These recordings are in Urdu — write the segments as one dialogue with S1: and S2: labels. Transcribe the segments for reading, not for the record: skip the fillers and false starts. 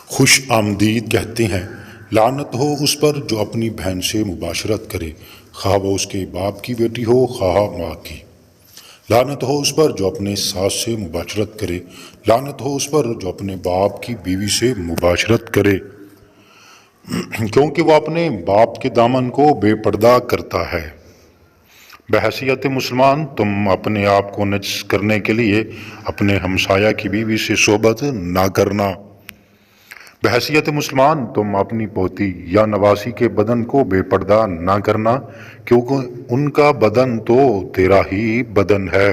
S1: خوش آمدید کہتے ہیں، لعنت ہو اس پر جو اپنی بہن سے مباشرت کرے، خواہ وہ اس کے باپ کی بیٹی ہو خواہ ماں کی۔ لعنت ہو اس پر جو اپنے ساس سے مباشرت کرے، لعنت ہو اس پر جو اپنے باپ کی بیوی سے مباشرت کرے، کیونکہ وہ اپنے باپ کے دامن کو بے پردہ کرتا ہے۔ بحیثیت مسلمان تم اپنے آپ کو نجس کرنے کے لیے اپنے ہمسایہ کی بیوی سے صحبت نہ کرنا۔ بحیثیت مسلمان تم اپنی پوتی یا نواسی کے بدن کو بے پردہ نہ کرنا، کیونکہ ان کا بدن تو تیرا ہی بدن ہے۔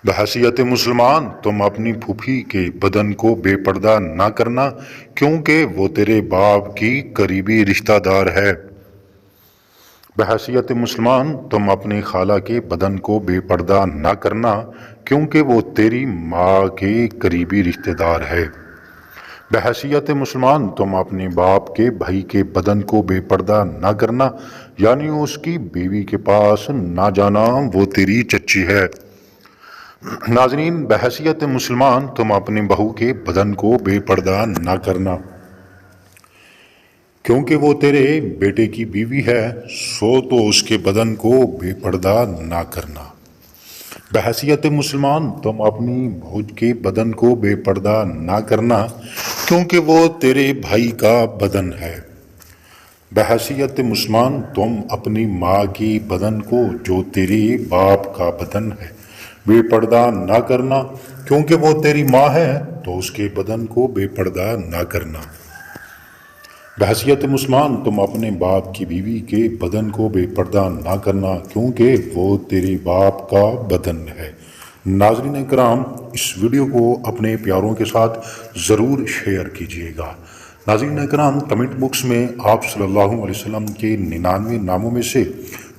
S1: بحیثیت مسلمان تم اپنی پھوپھی کے بدن کو بے پردہ نہ کرنا، کیونکہ وہ تیرے باپ کی قریبی رشتہ دار ہے۔ بحیثیت مسلمان تم اپنی خالہ کے بدن کو بے پردہ نہ کرنا، کیونکہ وہ تیری ماں کے قریبی رشتہ دار ہے۔ بحیثیت مسلمان تم اپنے باپ کے بھائی کے بدن کو بے پردہ نہ کرنا، یعنی اس کی بیوی کے پاس نہ جانا، وہ تیری چچی ہے۔ ناظرین، بحیثیت مسلمان تم اپنی بہو کے بدن کو بے پردہ نہ کرنا، کیونکہ وہ تیرے بیٹے کی بیوی ہے، سو تو اس کے بدن کو بے پردہ نہ کرنا۔ بحیثیت مسلمان تم اپنی بھوج کے بدن کو بے پردہ نہ کرنا، کیونکہ وہ تیرے بھائی کا بدن ہے۔ بحیثیت مسلمان تم اپنی ماں کی بدن کو جو تیرے باپ کا بدن ہے بے پردہ نہ کرنا، کیونکہ وہ تیری ماں ہے، تو اس کے بدن کو بے پردہ نہ کرنا۔ بحیثیت مسلمان تم اپنے باپ کی بیوی کے بدن کو بے پردہ نہ کرنا، کیونکہ وہ تیرے باپ کا بدن ہے۔ ناظرین کرام، اس ویڈیو کو اپنے پیاروں کے ساتھ ضرور شیئر کیجیے گا۔ ناظرین کرام، کمنٹ باکس میں آپ صلی اللہ علیہ وسلم کے 99 ناموں میں سے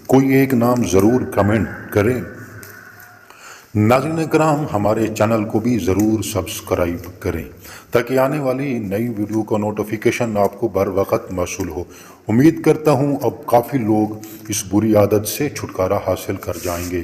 S1: کوئی ایک نام ضرور کمنٹ کریں۔ ناظرین کرام، ہمارے چینل کو بھی ضرور سبسکرائب کریں تاکہ آنے والی نئی ویڈیو کا نوٹیفیکیشن آپ کو بر وقت موصول ہو۔ امید کرتا ہوں اب کافی لوگ اس بری عادت سے چھٹکارا حاصل کر جائیں گے۔